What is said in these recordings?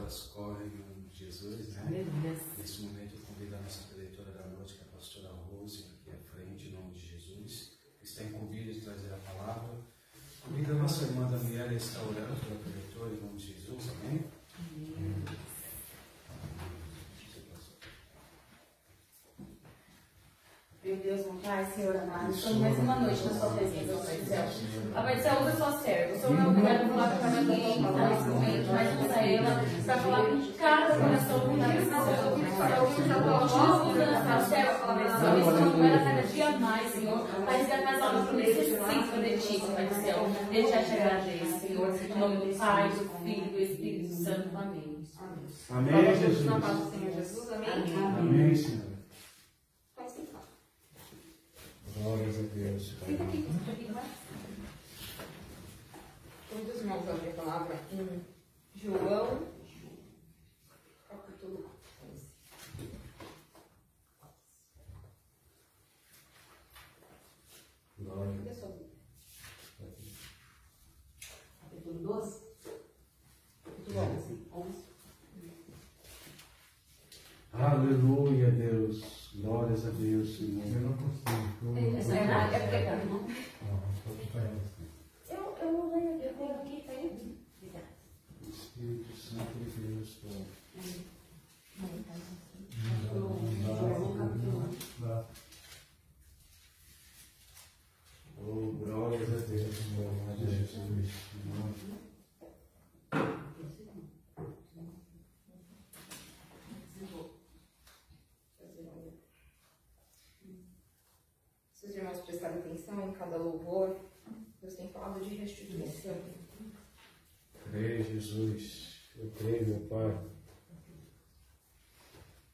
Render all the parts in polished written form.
elas correm em nome de Jesus, né? Aleluia. Nesse momento eu convido a nossa preletora da noite, que é a pastora Rose, aqui à frente, em nome de Jesus, que está incumbido de trazer a palavra. Convido a nossa irmã Daniela a estar orando pela preletora, em nome de Jesus, amém? Amém. Meu Deus, meu Pai, Senhor amado, estamos mais uma noite na sua presença, Pai do céu. A Pai do céu, usa a sua serva. O Senhor não é obrigado a falar com cada ninguém que está nesse momento, mas usa ela para falar com cada coração do Senhor. Usa a serva, Pai do céu, estamos ela cada dia mais, Senhor, para resgatar as almas que necessitam de Ti, Pai do céu. Desde já te agradeço, Senhor, em nome do Pai, do Filho e do Espírito Santo. Amém. Amém, Jesus. Na paz do Senhor Jesus, amém. Amém, Senhor. Pode sentar. Glórias a Deus. Fica aqui, vai. Todos os irmãos vão abrir a palavra em João, capítulo 11. Glória. Cadê a sua Bíblia? Capítulo 12? Capítulo 11. Aleluia, Deus. Glórias a Deus, Senhor. Eu não consigo. Essa é a pegada, não? Eu Eu aqui, tá aí? Espírito Santo de Deus. Oh, glórias a Deus, glórias a Jesus. Se os irmãos prestarem atenção em cada louvor, Deus tem falado de restituição. Creio, Jesus. Eu creio, meu Pai.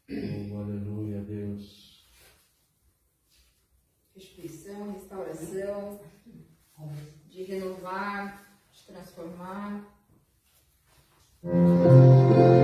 Oh, aleluia, Deus. Restituição, restauração, de renovar, de transformar. Oh,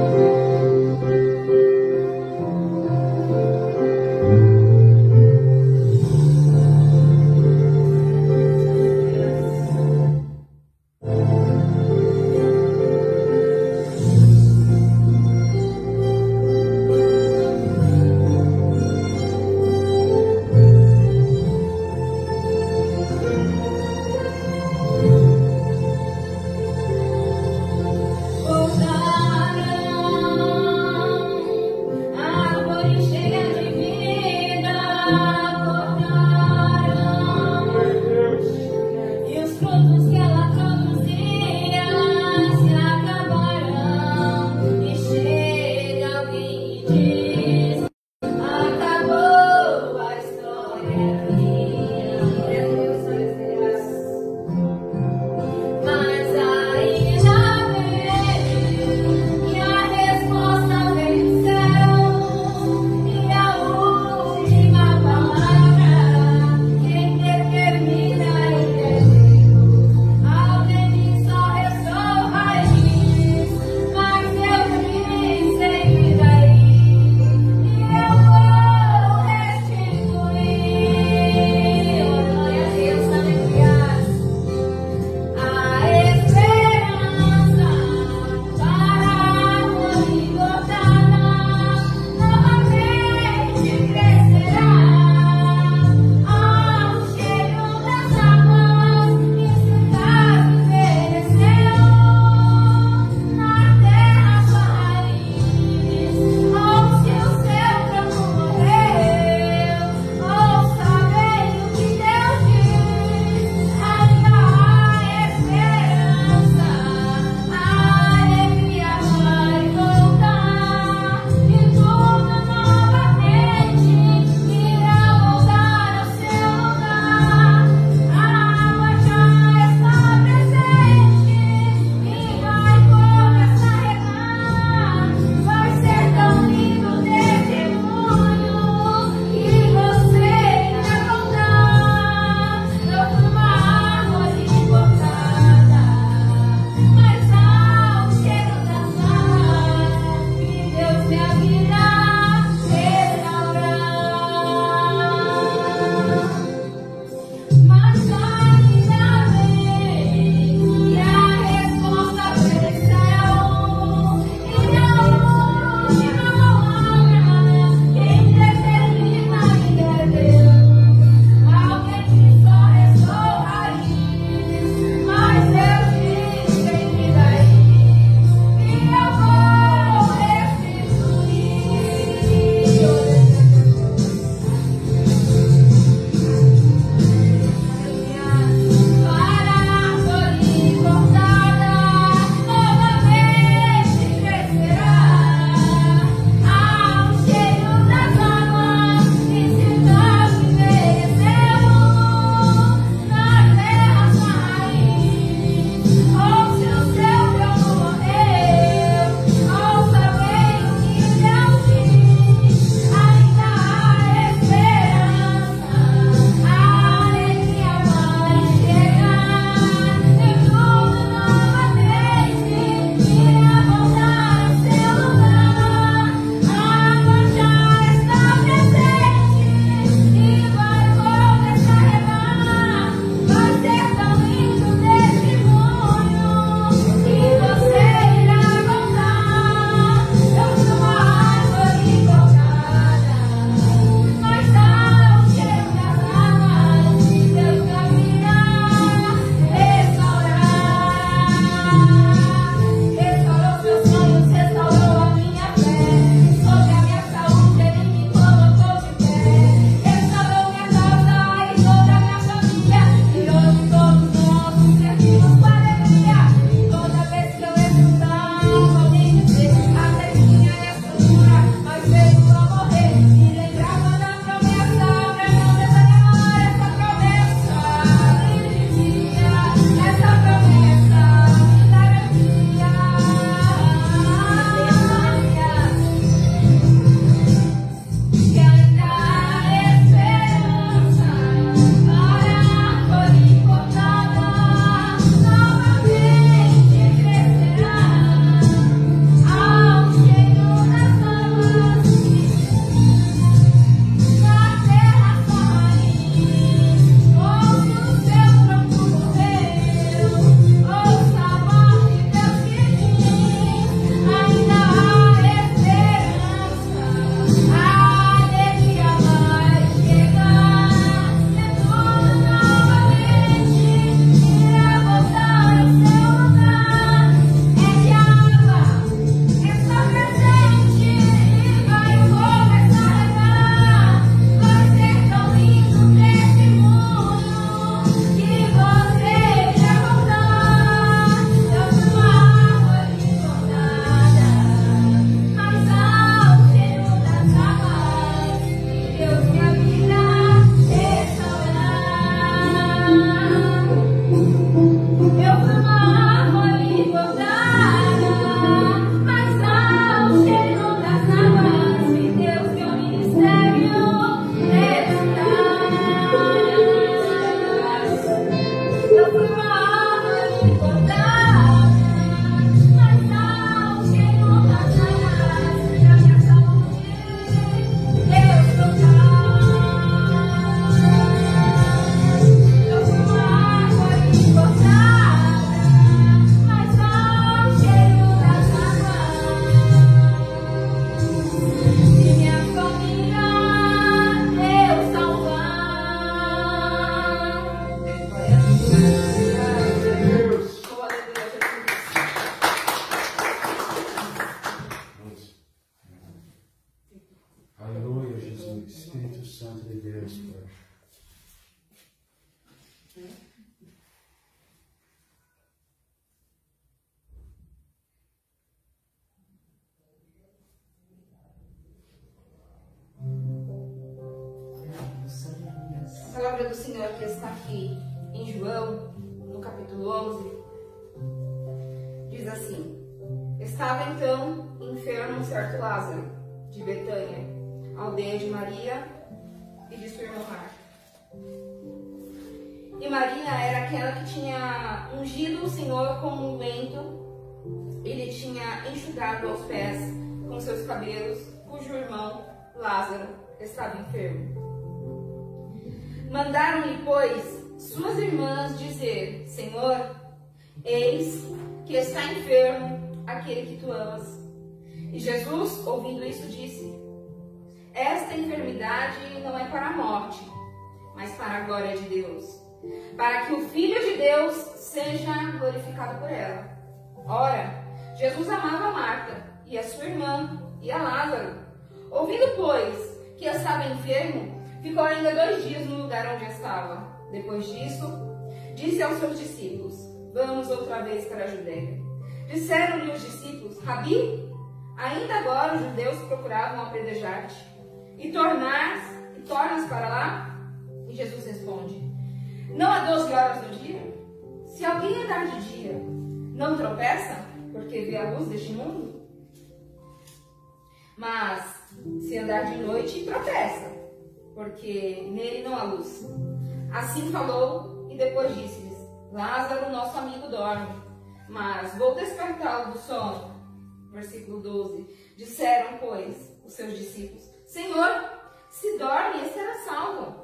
Senhor que está aqui em João, no capítulo 11, diz assim: estava então enfermo um certo Lázaro, de Betânia, aldeia de Maria e de sua irmã Marta. E Maria era aquela que tinha ungido o Senhor com um unguento e lhe tinha enxugado aos pés com seus cabelos, cujo irmão Lázaro estava enfermo. Mandaram-lhe, pois, suas irmãs dizer: Senhor, eis que está enfermo aquele que tu amas. E Jesus, ouvindo isso, disse: esta enfermidade não é para a morte, mas para a glória de Deus, para que o Filho de Deus seja glorificado por ela. Ora, Jesus amava Marta e a sua irmã e a Lázaro. Ouvindo, pois, que estava enfermo, ficou ainda 2 dias no lugar onde estava. Depois disso, disse aos seus discípulos: vamos outra vez para a Judeia. Disseram-lhe os discípulos: Rabi, ainda agora os judeus procuravam apedrejar-te, e tornas para lá? E Jesus responde: não há 12 horas do dia? Se alguém andar de dia, não tropeça, porque vê a luz deste mundo? Mas se andar de noite, tropeça, porque nele não há luz. Assim falou, e depois disse-lhes: Lázaro, nosso amigo, dorme, mas vou despertá-lo do sono. Versículo 12. Disseram, pois, os seus discípulos: Senhor, se dorme, estará salvo.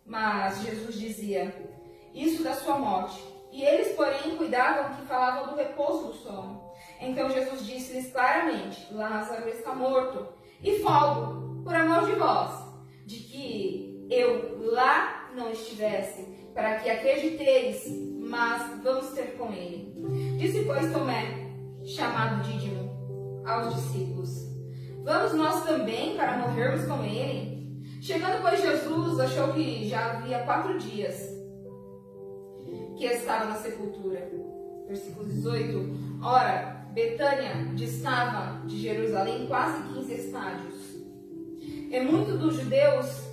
Mas Jesus dizia isso da sua morte, e eles, porém, cuidavam que falavam do repouso do sono. Então Jesus disse-lhes claramente: Lázaro está morto, e folgo, por amor de vós, de que eu lá não estivesse, para que acrediteis, mas vamos ter com ele. Disse, pois, Tomé, chamado Dídimo, aos discípulos: vamos nós também para morrermos com ele? Chegando, pois, Jesus achou que já havia 4 dias que estava na sepultura. Versículo 18. Ora, Betânia distava de Jerusalém quase 15 estádios. E muitos dos judeus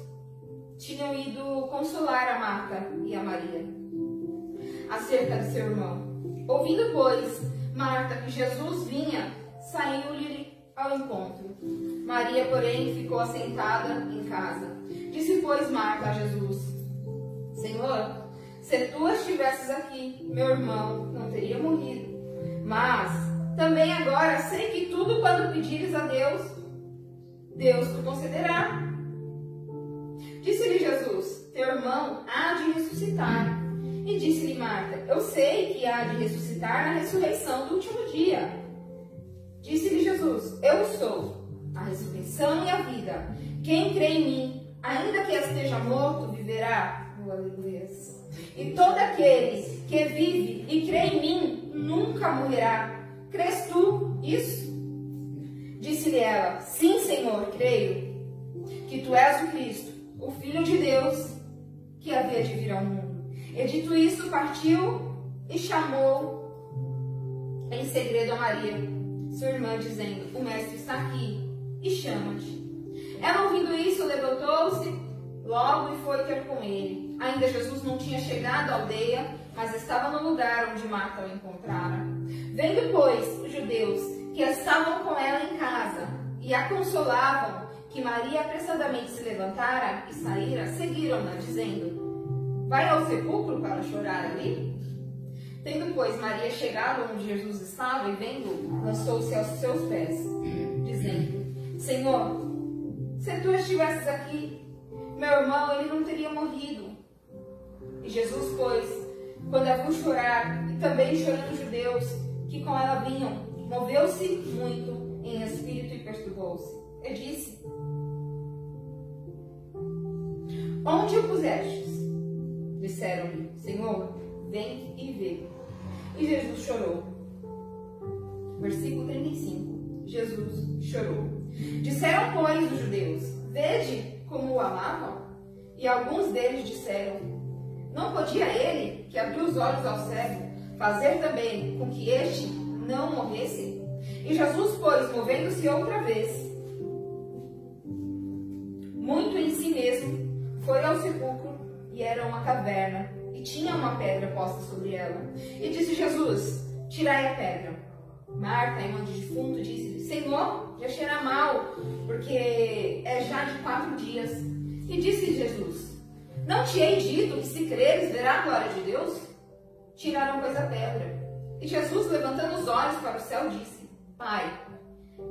tinham ido consolar a Marta e a Maria acerca de seu irmão. Ouvindo, pois, Marta que Jesus vinha, saiu-lhe ao encontro. Maria, porém, ficou assentada em casa. Disse, pois, Marta a Jesus: Senhor, se tu estivesses aqui, meu irmão não teria morrido. Mas também agora sei que tudo quando pedires a Deus, Deus te concederá. Disse-lhe Jesus: teu irmão há de ressuscitar. E disse-lhe Marta: eu sei que há de ressuscitar na ressurreição do último dia. Disse-lhe Jesus: eu sou a ressurreição e a vida. Quem crê em mim, ainda que esteja morto, viverá. Aleluia. E todo aquele que vive e crê em mim nunca morrerá. Crês tu isso? Disse-lhe ela: sim, Senhor, creio que tu és o Cristo, o Filho de Deus, que havia de vir ao mundo. E dito isso, partiu e chamou em segredo a Maria, sua irmã, dizendo: o mestre está aqui e chama-te. Ela, ouvindo isso, levantou-se logo e foi ter com ele. Ainda Jesus não tinha chegado à aldeia, mas estava no lugar onde Marta o encontrara. Vendo, pois, os judeus que estavam com ela em casa e a consolavam que Maria apressadamente se levantara e saíra, seguiram-na, dizendo: vai ao sepulcro para chorar ali? Tendo, pois, Maria chegado onde Jesus estava e vendo, lançou-se aos seus pés, dizendo: Senhor, se tu estivesses aqui, meu irmão, ele não teria morrido. E Jesus, pois, quando a viu chorar, e também chorando os judeus que com ela vinham, moveu-se muito em espírito e perturbou-se. E disse: onde o pusestes? Disseram-lhe: Senhor, vem e vê. E Jesus chorou. Versículo 35. Jesus chorou. Disseram, pois, os judeus: vede como o amavam? E alguns deles disseram: não podia ele, que abriu os olhos ao cego, fazer também com que este não morresse? E Jesus, pois, movendo-se outra vez, muito em si mesmo, foi ao sepulcro e era uma caverna, e tinha uma pedra posta sobre ela. E disse Jesus: tirai a pedra. Marta, irmã de defunto, disse: Senhor, já cheira mal, porque é já de 4 dias. E disse Jesus: não te hei dito que se creres verá a glória de Deus? Tiraram, pois, a pedra. E Jesus, levantando os olhos para o céu, disse: Pai,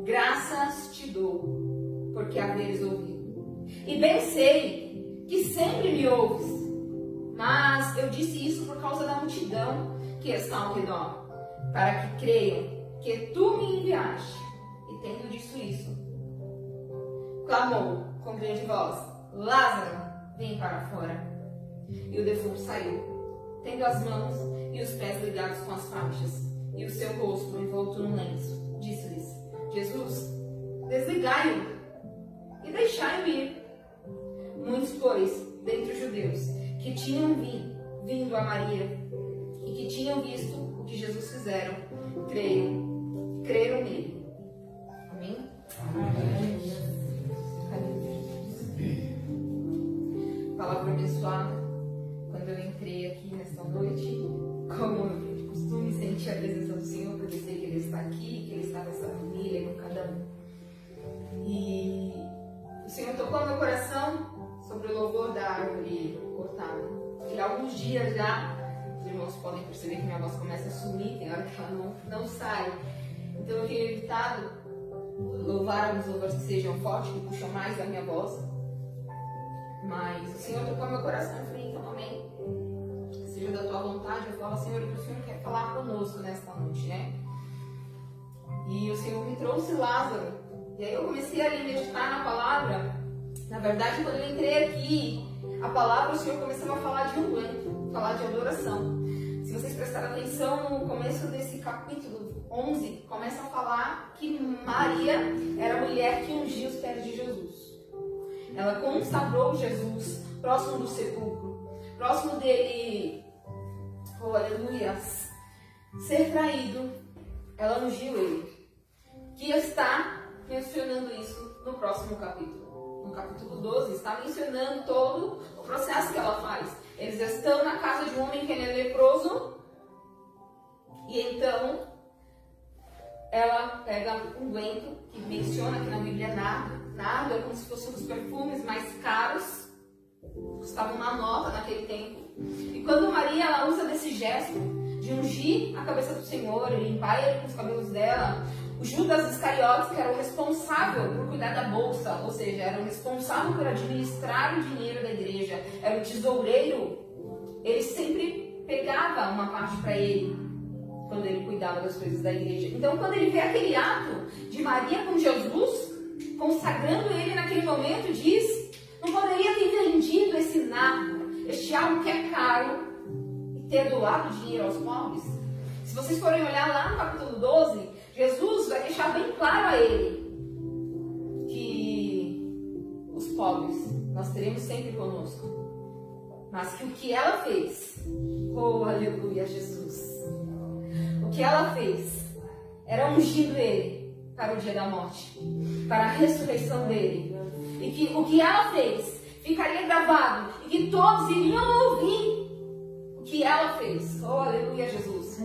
graças te dou, porque haveres ouvido. E bem sei que sempre me ouves, mas eu disse isso por causa da multidão que está ao redor, para que creiam que tu me enviaste. E tendo dito isso, clamou com grande voz: Lázaro, vem para fora. E o defunto saiu, tendo as mãos e os pés ligados com as faixas, e o seu rosto envolto num lenço. Disse-lhes Jesus: desligai-o e deixai-o ir. Muitos, pois, dentre os judeus que tinham vindo a Maria e que tinham visto o que Jesus fizeram, creram nele. Amém? Amém. Palavra abençoada. Quando eu entrei aqui nesta noite, como eu de costume, senti a presença do Senhor, porque eu sei que Ele está aqui, que Ele está nessa família, com cada um. E o Senhor tocou no meu coração sobre o louvor da árvore cortada. E há alguns dias já, os irmãos podem perceber que minha voz começa a sumir, tem hora que ela não sai. Então eu tenho evitado louvar alguns louvores que sejam fortes, que puxam mais da minha voz. Mas o Senhor tocou no meu coração e falei: então, amém. Que seja da tua vontade. Eu falo: Senhor, o que o Senhor quer falar conosco nesta noite, né? E o Senhor me trouxe Lázaro. E aí eu comecei a meditar na palavra. Na verdade, quando eu entrei aqui, a palavra, o Senhor começou a falar de unguento, falar de adoração. Se vocês prestarem atenção, no começo desse capítulo 11, começa a falar que Maria era a mulher que ungia os pés de Jesus. Ela consagrou Jesus próximo do sepulcro, próximo dele, oh aleluia, ser traído. Ela ungiu ele, que está mencionando isso no próximo capítulo. No capítulo 12, está mencionando todo o processo que ela faz. Eles estão na casa de um homem que ele é leproso, e então ela pega um unguento, que menciona aqui na Bíblia nardo, é como se fossem os perfumes mais caros, custavam uma nota naquele tempo. E quando Maria ela usa desse gesto de ungir a cabeça do Senhor e limpar ele com os cabelos dela, o Judas Iscariotes, que era o responsável por cuidar da bolsa, ou seja, era o responsável por administrar o dinheiro da igreja, era o tesoureiro, ele sempre pegava uma parte para ele, quando ele cuidava das coisas da igreja. Então, quando ele vê aquele ato de Maria com Jesus, consagrando ele naquele momento, diz: não poderia ter vendido esse nardo, este algo que é caro, e ter doado dinheiro aos pobres? Se vocês forem olhar lá no capítulo 12, Jesus vai deixar bem claro a ele que os pobres nós teremos sempre conosco, mas que o que ela fez, oh aleluia Jesus, o que ela fez era ungindo ele para o dia da morte, para a ressurreição dele, e que o que ela fez ficaria gravado e que todos iriam ouvir o que ela fez. Oh aleluia Jesus.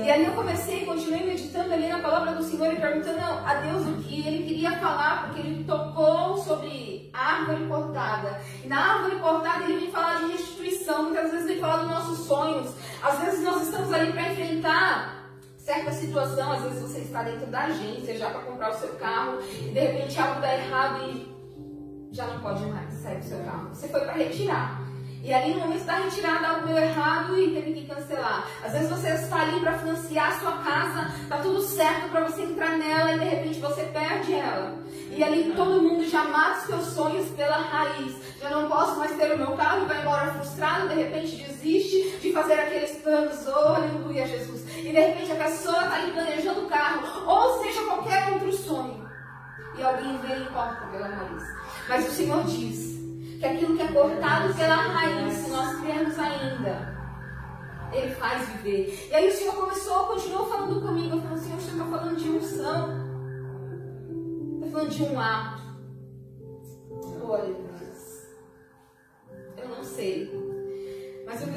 E ali eu continuei meditando ali na palavra do Senhor e perguntando a Deus o que ele queria falar, porque ele tocou sobre a árvore cortada. E na árvore cortada ele vem falar de restituição, muitas vezes vem falar dos nossos sonhos. Às vezes nós estamos ali para enfrentar certa situação, às vezes você está dentro da agência já para comprar o seu carro e de repente algo dá errado e já não pode mais sair do seu carro. Você foi para retirar. E ali no momento da retirada algo deu errado e teve que cancelar. Às vezes você está ali para financiar a sua casa, está tudo certo para você entrar nela e de repente você perde ela. E ali todo mundo já mata os seus sonhos pela raiz. Já não posso mais ter o meu carro e vai embora frustrado, de repente desiste de fazer aqueles planos. Oh, aleluia Jesus. E de repente a pessoa está ali planejando o carro, ou seja, qualquer outro sonho. E alguém vem e corta pela raiz. Mas o Senhor diz que aquilo que é cortado pela raiz, se nós cremos ainda, Ele faz viver. E aí o Senhor continuou falando comigo. Eu falei: Senhor, o Senhor está falando de unção, está falando de um ato. Glória a Deus. Eu não sei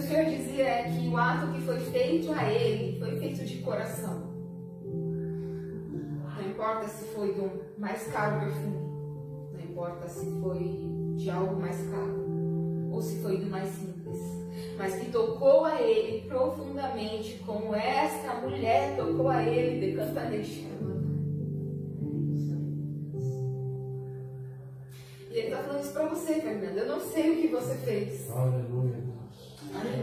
o Senhor dizia é que o ato que foi feito a ele foi feito de coração. Não importa se foi do mais caro perfume, não importa se foi de algo mais caro, ou se foi do mais simples, mas que tocou a ele profundamente, como esta mulher tocou a ele, decanta neste. E ele está falando isso para você, Fernanda. Eu não sei o que você fez. Aleluia.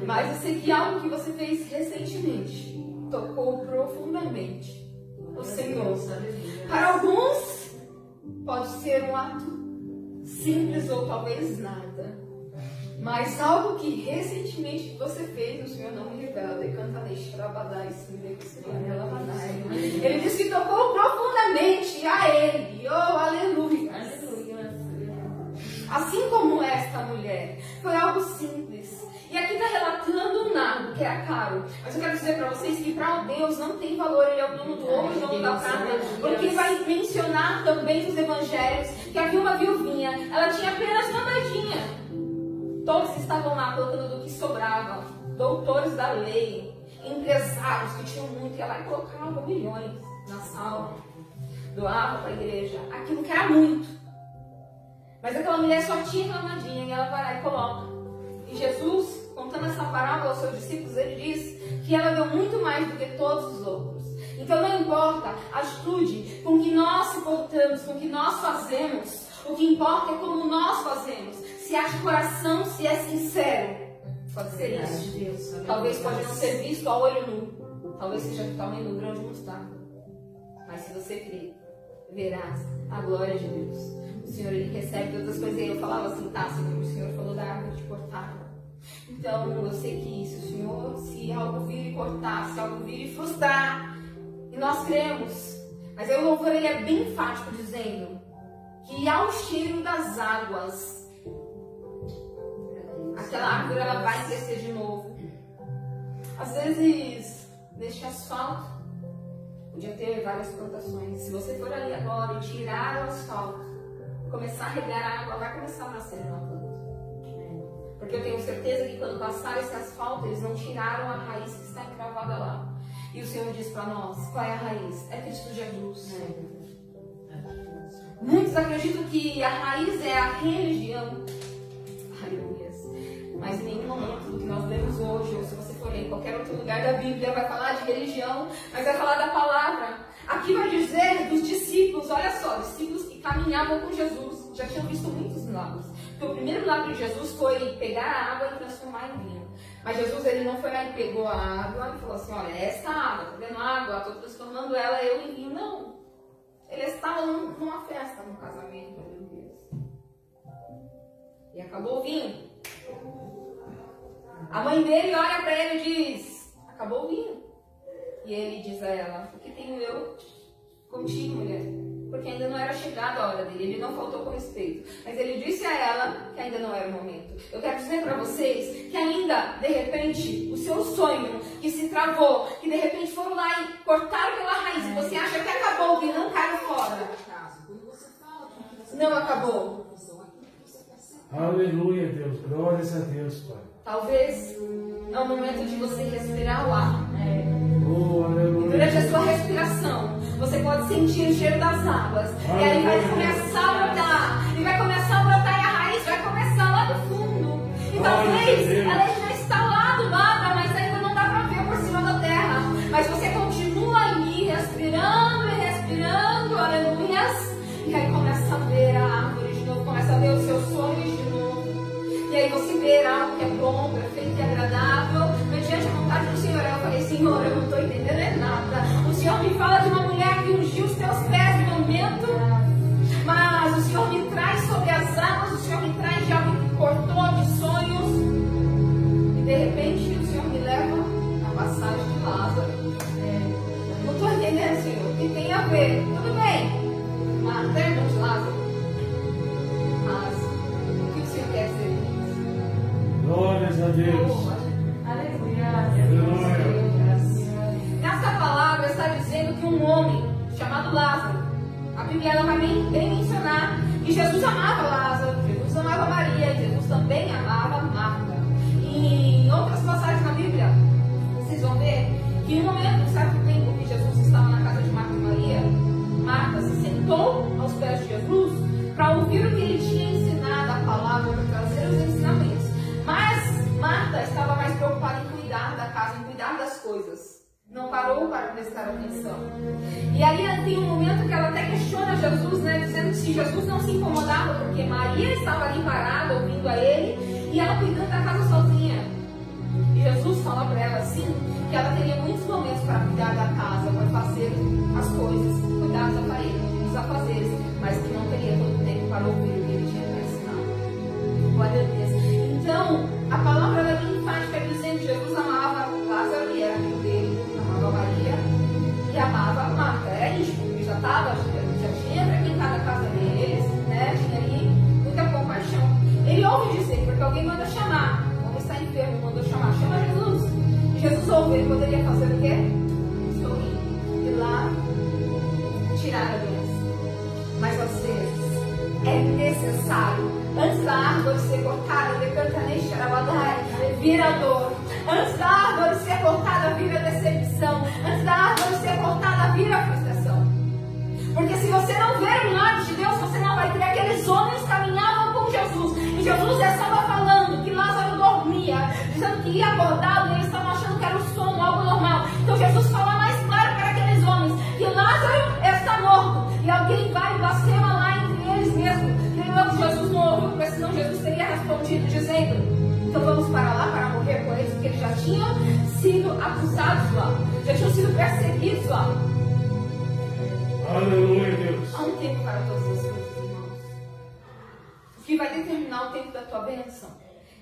Mas eu sei que algo que você fez recentemente tocou profundamente o Senhor. Para alguns, pode ser um ato simples ou talvez nada. Mas algo que recentemente você fez, o Senhor não me revela. Ele disse que tocou profundamente a ele. Oh, aleluia. Assim como esta mulher. Foi algo simples. E aqui está relatando nada, que era caro. Mas eu quero dizer para vocês que para Deus não tem valor. Ele é o dono do ouro e o dono da prata. Porque vai mencionar também nos evangelhos que havia uma viuvinha. Ela tinha apenas uma moedinha. Todos estavam lá colocando do que sobrava. Doutores da lei, empresários que tinham muito. E ela colocava milhões na sala. Doava para a igreja. Aquilo que era muito. Mas aquela mulher só tinha aquela moedinha. E ela vai lá e coloca. E Jesus, contando essa parábola aos seus discípulos, ele diz que ela deu muito mais do que todos os outros. Então não importa a atitude com que nós se portamos, com que nós fazemos. O que importa é como nós fazemos. Se há de coração, se é sincero. Pode ser isso. Talvez pode não ser visto a olho nu. Talvez seja do tamanho do grão de mostarda. Mas se você crer, verás a glória de Deus. O Senhor, Ele recebe todas as coisas. E eu falava assim, tá, Senhor, o Senhor falou da árvore de cortar. Então, eu sei que isso, Senhor, se algo vir e cortar, se algo vir e frustrar, e nós cremos. Mas aí o louvor, ele é bem enfático, dizendo que ao cheiro das águas, aquela árvore, ela vai crescer de novo. Às vezes, neste asfalto, podia ter várias plantações. Se você for ali agora e tirar o asfalto, começar a regar a água, vai começar a nascer uma planta. Porque eu tenho certeza que quando passar esse asfalto, eles não tiraram a raiz que está encravada lá. E o Senhor diz para nós, qual é a raiz? É Cristo Jesus. Muitos acreditam que a raiz é a religião. Aleluia. Mas em nenhum momento do que nós lemos hoje, ou se você for em qualquer outro lugar da Bíblia, vai falar de religião, mas vai falar da palavra. Aqui vai dizer dos discípulos, olha só, discípulos que caminhavam com Jesus, já tinham visto muitos milagres. Porque o primeiro milagre de Jesus foi pegar a água e transformar em vinho. Mas Jesus, ele não foi lá e pegou a água e falou assim, olha, esta água, tá vendo a água? Estou transformando ela eu em vinho. Não. Ele estava numa festa, num casamento, e acabou o vinho. A mãe dele olha para ele e diz, acabou o vinho. E ele diz a ela, o que tenho eu contigo, mulher? Porque ainda não era chegada a hora dele, ele não faltou com respeito. Mas ele disse a ela que ainda não era o momento. Eu quero dizer para vocês que ainda, de repente, o seu sonho que se travou, que de repente foram lá e cortaram pela raiz, e você acha que acabou, que não caiu fora. Não acabou. Aleluia, Deus. Glórias a Deus, Pai. Talvez é o momento de você respirar o ar. Oh, aleluia. E durante a sua respiração, você pode sentir o cheiro das águas. E aí vai começar a brotar. E vai começar a brotar e a raiz vai começar lá do fundo. E talvez ela já está lá do lado, mas ainda não dá para ver por cima da terra. Mas você continua ali, respirando e respirando, aleluias. E aí começa a ver a árvore de novo, começa a ver os seus sonhos de novo. E aí você verá algo que é bom, perfeito e agradável, mediante a vontade do Senhor. Eu falei, Senhor, eu não estou entendendo nada. O Senhor me fala de uma mulher que ungiu os teus pés no momento, mas o Senhor me traz sobre as águas, o Senhor me traz de algo que cortou de sonhos. E de repente o Senhor me leva à passagem de Lázaro. Não estou entendendo, Senhor, o que tem a ver? Tudo bem, matéria de Lázaro. Mas o que o Senhor quer dizer? Glórias a Deus. Aleluia. Nessa palavra está dizendo que um homem chamado Lázaro, a Bíblia ela vai bem mencionar que Jesus amava Lázaro, Jesus amava Maria, Jesus também amava Marta. E em outras passagens vocês vão ver que em um momento, um certo tempo que Jesus estava na casa de Marta e Maria, Marta se sentou aos pés de Jesus para ouvir o que ele tinha ensinado, a palavra, para trazer os ensinamentos. Mas Marta estava mais preocupada em cuidar da casa, em cuidar das coisas. Não parou para prestar atenção. E aí tem um momento que ela até questiona Jesus, né, dizendo que se Jesus não se incomodava, porque Maria estava ali parada, ouvindo a ele, e ela cuidando da casa sozinha. E Jesus fala para ela assim, que ela teria muitos momentos para cuidar da casa, para fazer as coisas, cuidar dos afazeres, mas que não teria todo o tempo para ouvir o que ele tinha para ensinar. Glória a Deus. Então, a palavra era bem enfática, dizendo que Jesus amava Lázaro e era amigo dele, amava Maria e amava Marta. Era íntimo, ele já tinha frequentado a casa deles, né? Tinha ali muita compaixão. Ele ouve dizer, porque alguém manda chamar, o homem está enfermo, mandou chamar, chama Jesus. E Jesus ouve, ele poderia fazer o quê? Sorrir, ir lá, tirar a doença. Mas às vezes é necessário, antes da árvore ser cortada, vir a dor. Antes da árvore ser cortada, vir a decepção. Antes da árvore ser cortada, vir a frustração. Porque se você não ver o milagre de Deus, você não vai ter. Aqueles homens caminhavam com Jesus. E Jesus estava falando que Lázaro dormia, dizendo que ia acordado, e eles estavam achando que era um sono, algo normal. Então Jesus fala mais claro para aqueles homens que Lázaro está morto. E alguém vai e blasfema lá entre eles mesmos. Que Jesus não ouviu, porque senão Jesus teria respondido dizendo: então vamos para lá para morrer com eles, porque eles já tinham sido acusados lá, já tinham sido perseguidos lá. Aleluia, Deus. Há um tempo para todas as coisas, irmãos. O que vai determinar o tempo da tua bênção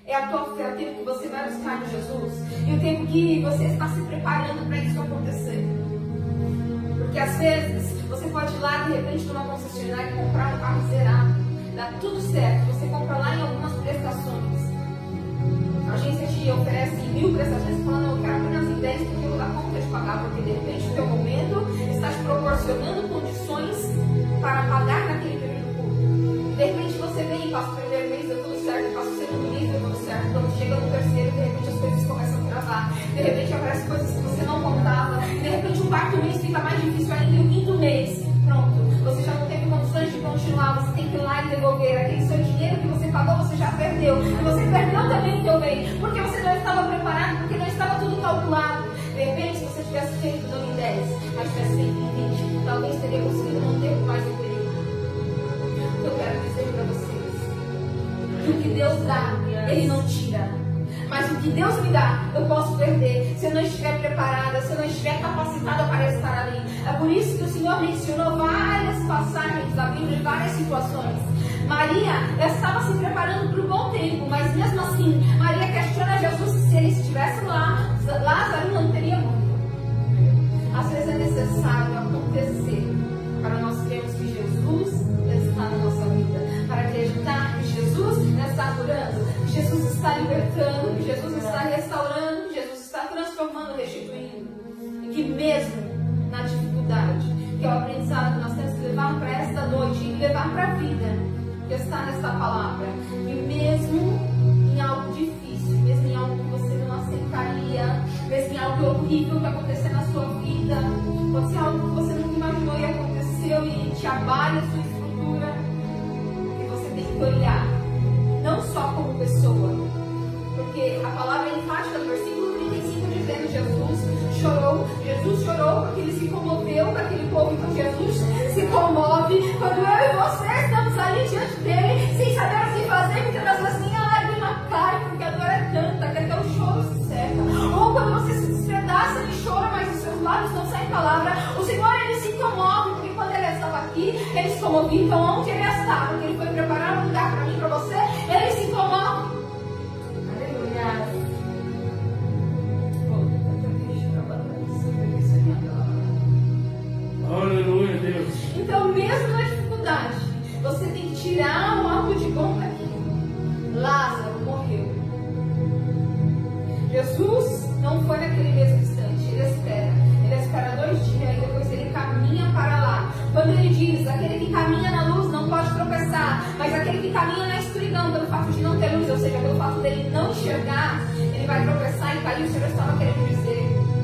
é a tua fé, o tempo que você vai buscar em Jesus e o tempo que você está se preparando para isso acontecer. Porque às vezes você pode ir lá de repente numa concessionária e comprar um carro zerado, dá tudo certo, você compra lá em algumas prestações. A agência te oferece 1000 prestações, falando: eu quero apenas em 10 porque eu vou dar conta de pagar, porque de repente o teu momento está te proporcionando condições para pagar naquele período curto. De repente você vem e passa o primeiro mês, deu tudo certo, passa o segundo mês, deu tudo certo, quando chega no terceiro, de repente as coisas começam a travar, de repente aparecem coisas que você não contava, de repente o quarto mês fica mais difícil ainda, e o quinto mês, pronto, você já não teve condições de continuar, você tem que ir lá e devolver aquele seu dinheiro que você pagou, você já perdeu, e você perdeu também o teu bem, porque você não estava preparado, porque não estava tudo calculado. De repente, se você tivesse feito não em 10, mas tivesse feito em 20, talvez teria conseguido manter mais um período. O que eu quero dizer para vocês, que o que Deus dá, Ele não tira. Mas o que Deus me dá, eu posso perder se eu não estiver preparada, se eu não estiver capacitada para estar ali. É por isso que o Senhor mencionou várias passagens da Bíblia, várias situações. Maria estava se preparando para o bom tempo, mas mesmo assim, Maria questiona Jesus se ele estivesse lá, Lázaro não teria morrido. Às vezes é necessário acontecer para nós crermos que Jesus está na nossa vida, para acreditar que Jesus está curando, que Jesus está libertando, que Jesus está restaurando, que Jesus está transformando, restituindo. E que mesmo na dificuldade, que é o aprendizado que nós temos que levar para esta noite e levar para a vida, que está nesta palavra, que mesmo em algo difícil, mesmo em algo que você não aceitaria, mesmo em algo horrível que acontecer na sua vida, pode ser algo que você nunca imaginou e aconteceu e te abale a sua estrutura, que você tem que olhar, não só como pessoa, porque a palavra é enfática no versículo 35 dizendo: Jesus chorou porque ele se comoveu com aquele povo. Então Jesus se comove quando eu e você estamos ali diante dele, sem saber o que fazer, porque às vezes nem a lágrima cai, porque a dor é tanta que até o choro se seca. Ou quando você se despedaça e chora, mas os seus lábios não saem palavra, o Senhor ele se comove, porque quando ele estava aqui, ele se comovia. Então onde ele estava, porque ele foi preparar um lugar para mim e para você, ele se comove. Aleluia. Aleluia, Deus. Então, mesmo na dificuldade, você tem que tirar algo de bom daquilo. Lázaro morreu. Jesus não foi naquele mesmo instante. Ele espera 2 dias e depois ele caminha para lá. Quando ele diz: aquele que caminha na luz não pode tropeçar, mas aquele que caminha na escuridão, pelo fato de não ter luz, ou seja, pelo fato dele não enxergar, ele vai tropeçar e cair. O Senhor estava querendo dizer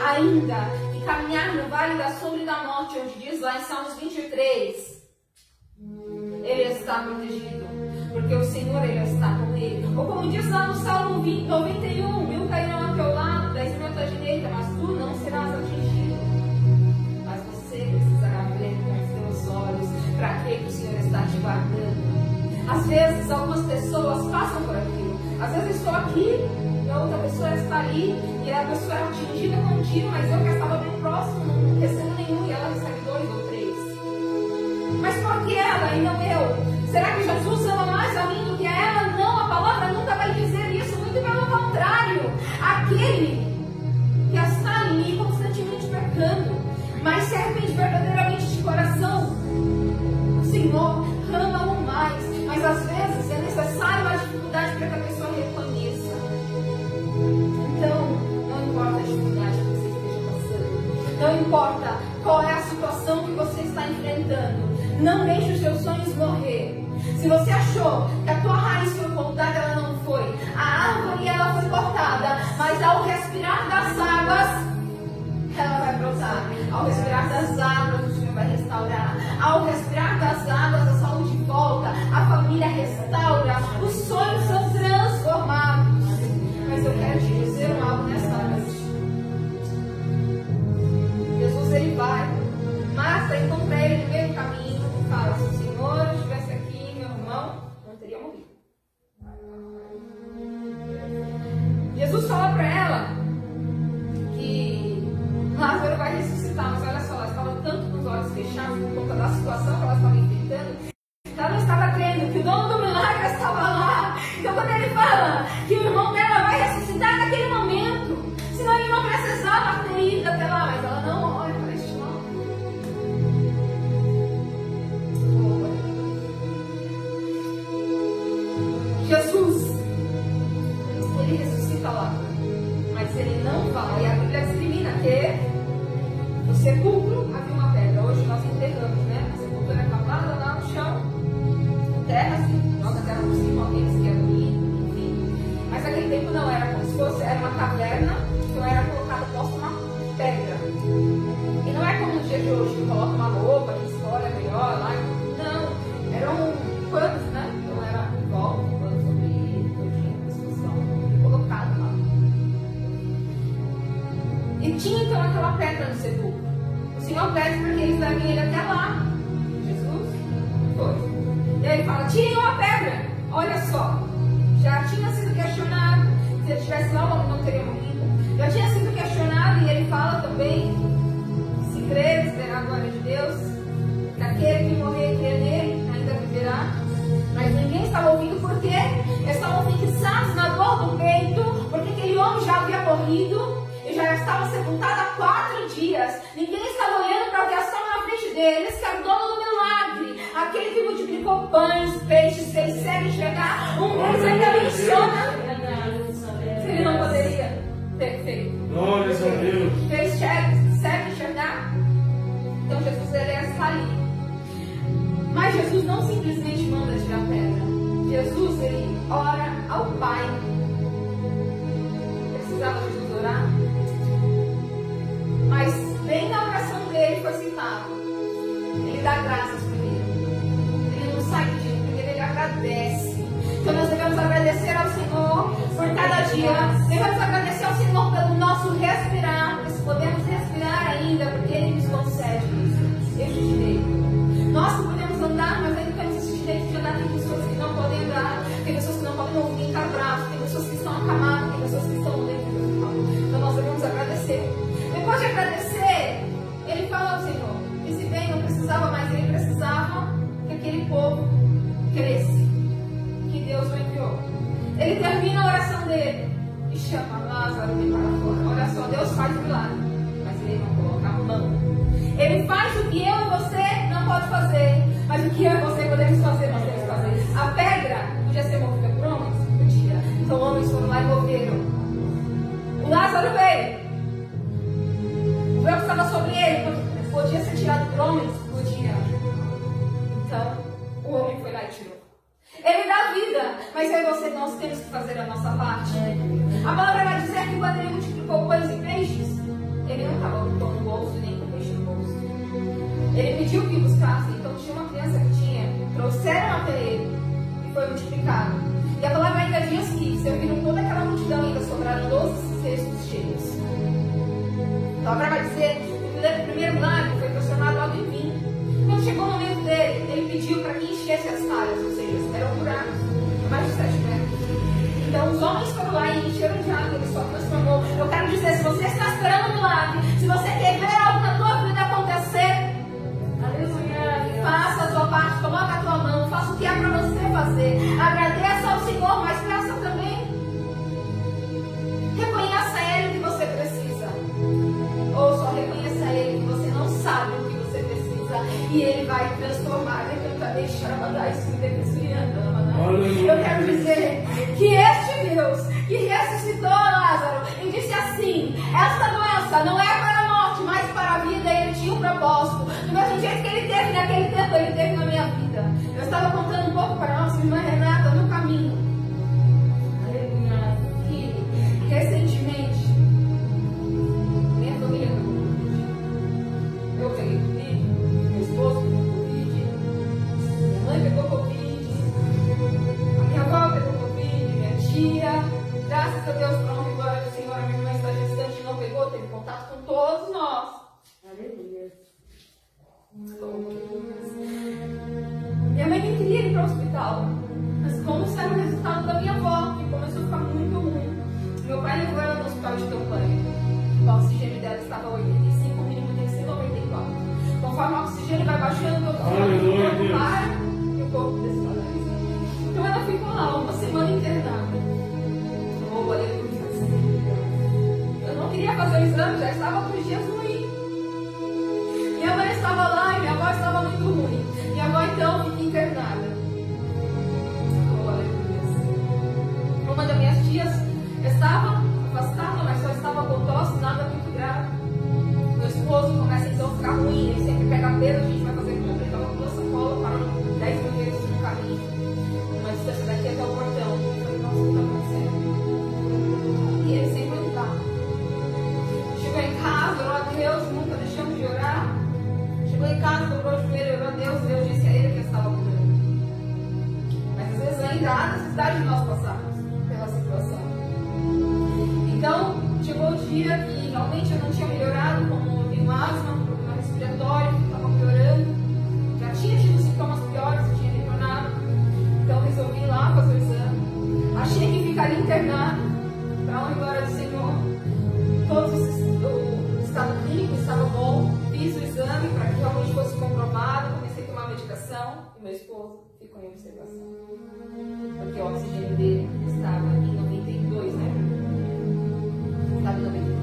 ainda que caminhar no vale da sombra e da morte, onde diz lá em Salmos 23, ele está protegido, porque o Senhor, ele está com ele. Ou como diz lá no Salmo 91, 1000 cairão ao teu lado, 10.000 à tua direita, mas tu não serás atingido. Mas você precisará ver com os teus olhos para que o Senhor está te guardando. Às vezes, algumas pessoas passam por aquilo. Às vezes eu estou aqui e a outra pessoa está ali e a pessoa é atingida com um tiro, mas eu que estava bem próximo, não recebo nenhum, e ela recebe 2 ou 3. Mas por que ela e não eu? Será que Jesus ama mais a mim do que a ela? Não, a palavra nunca vai dizer isso, muito pelo contrário. Aquele que está ali constantemente pecando, mas se arrepende verdadeiramente de coração, o Senhor ama-o mais. Mas às vezes é necessário uma dificuldade para que a pessoa reconheça. Então, não importa a dificuldade que você esteja passando, não importa qual é a situação que você está enfrentando, não deixe os seus sonhos morrer. Se você achou que a tua raiz foi cortada, ela não foi. A árvore, ela foi cortada, mas ao respirar das águas, ela vai brotar. Ao respirar das águas, o Senhor vai restaurar. Ao respirar das águas, a saúde volta, a família restaura, os sonhos são transformados. Mas eu quero te dizer algo nessa noite. Jesus, ele vai. Marta encontra ele no meio do caminho e fala: se o Senhor estivesse aqui, meu irmão não teria morrido. Jesus fala para ela que Lázaro vai ressuscitar, mas olha só, ela estava tanto com os olhos fechados por conta da situação que ela estava enfrentando, que ela não estava crendo que o dono do milagre estava lá. Então quando ele fala que o irmão dela vai ressuscitar naquele momento, senão ele não precisava ter ido até lá, mas ela não olha para este nome. Jesus, ele ressuscita lá, mas ele não vai. A Bíblia discrimina que no sepulcro havia uma pedra. Hoje nós enterramos, né? A sepultura é cavada lá no chão, terra assim, joga a terra por cima, alguém que é bonito, enfim. Mas naquele tempo não era como se fosse, era uma caverna, então era colocada posta uma pedra. E não é como no dia de hoje, que coloca uma roupa, que escolhe a melhor lá. Não, eram panos, né? Então era em volta, panos sobre ele, todinho, a discussão, colocado lá. E tinha então aquela pedra no sepulcro. O Senhor pede para que eles levem ele até lá. Jesus foi. E aí ele fala: tirem uma pedra. Olha só, já tinha sido questionado. Se ele estivesse lá, o homem não teria morrido. Já tinha sido questionado, e ele fala também: se creres, verá a glória de Deus. Que aquele que morrer e crer nele ainda viverá. Mas ninguém estava ouvindo, porque estavam fixados na dor do peito, porque aquele homem já havia morrido e já estava sepultado há 4 dias. Ninguém estava olhando para o que estava na frente deles, que era o dono do milagre, aquele que multiplicou pães, peixes, fez cego enxergar. Um deles ainda menciona se ele não poderia ter feito. Glórias a Deus. Fez cego enxergar. Então Jesus, ele está ali. Mas Jesus não simplesmente manda tirar a pedra. Jesus, ele ora ao Pai. Precisava Jesus orar? Mas bem na oração dele foi citado. Ele dá graças primeiro. Ele não sai pedindo, primeiro ele agradece. Então nós devemos agradecer ao Senhor por cada dia. Devemos agradecer ao Senhor pelo nosso respirar. Porque se podemos respirar ainda, porque Ele nos concede isso. Esse direito. Nós que podemos andar, mas ainda temos esse direito de andar. Tem pessoas que não podem andar, tem pessoas que não podem ouvir em braços, tem pessoas que estão acamadas, tem pessoas que estão dentro do hospital. Então nós devemos agradecer. Depois de agradecer, ele fala ao Senhor que se bem não precisava, mas ele precisava que aquele povo cresce, que Deus o enviou. Ele termina a oração dele e chama Lázaro de para fora. Olha só, Deus faz milagre, mas ele não coloca a mão. Ele faz o que eu e você não pode fazer, mas o que eu e você podemos fazer, nós temos que fazer. A pedra podia ser movida por homens? Podia. Então homens foram lá e moveram. O Lázaro veio. O véu que estava sobre ele podia ser tirado por homens? Podia. Então o homem foi lá e tirou. Ele dá vida, mas eu e você nós temos que fazer a nossa parte. A palavra vai dizer que quando ele multiplicou pães e peixes, ele A palavra vai dizer que o primeiro milagre foi transformado água em vinho. Quando chegou o momento dele, ele pediu para que enchesse as talhas, ou seja, eram buracos, mais de 7 metros. Então os homens foram lá e encheram de água, ele só transformou. Eu quero dizer, se você está esperando um milagre, se você quer ver algo na tua vida acontecer, aleluia, faça a tua parte, coloca a tua mão, faça o que é para você fazer. Agradeça ao Senhor, mas peça também. Reconheça a Ele o que você precisa. Ou só reconheça a Ele que você não sabe o que você precisa. E Ele vai transformar. Eu quero dizer que este Deus que ressuscitou Lázaro e disse assim: esta doença não é para a morte, mas para a vida. E Ele tinha um propósito. Do mesmo jeito que Ele teve naquele tempo, Ele teve na minha vida. Eu estava contando um pouco para a nossa irmã Renata no caminho. Aleluia. Que recentemente minha família pegou Covid. Eu peguei Covid, meu esposo pegou Covid, minha mãe pegou Covid, a minha avó pegou Covid, minha tia. Graças a Deus, para honra e glória do Senhor, a minha irmã está gestante e não pegou, teve contato com todos nós. Aleluia. Minha mãe nem queria ir para o hospital, mas como saiu o resultado da minha avó, que começou a ficar muito ruim, meu pai levou ela no hospital de campanha. O oxigênio dela estava 85, o mínimo tem que ser 94. Conforme o oxigênio vai baixando, o corpo para e o corpo desfalece. Então ela ficou lá uma semana internada. Oh, aleluia. Eu não queria fazer o exame, já estava com os dias ruins. Minha mãe estava lá e minha avó estava muito ruim. Minha avó então fica internada. Oh, aleluia. Uma das minhas tias estava afastada, mas só estava com tosse, nada muito grave. Meu esposo começa então a ficar ruim, ele sempre pega peso, a gente vai fazer compra, ele estava com duas sacolas, parou 10 mil vezes no caminho. Uma distância daqui até o portão. Eu falei, nossa, o que está acontecendo? E ele sempre lutava. Chegou em casa, orou a Deus, nunca deixamos de orar. Chegou em casa, dobrou o joelho, orou a Deus, Deus disse a ele que estava curando. Mas às vezes ainda há necessidade de nós passarmos pela situação. Então, chegou o dia que realmente eu não tinha melhorado, como um asma, um problema respiratório, que estava piorando. Já tinha tido sintomas piores, eu tinha retornado. Então, resolvi ir lá fazer o exame. Achei que ficaria internado, para honra e glória do Senhor. O estado clínico estava bom. Fiz o exame para que realmente fosse comprovado. Comecei a tomar medicação e meu esposo ficou em observação. Porque o oxigênio dele estava em 92, né? Estava em 92.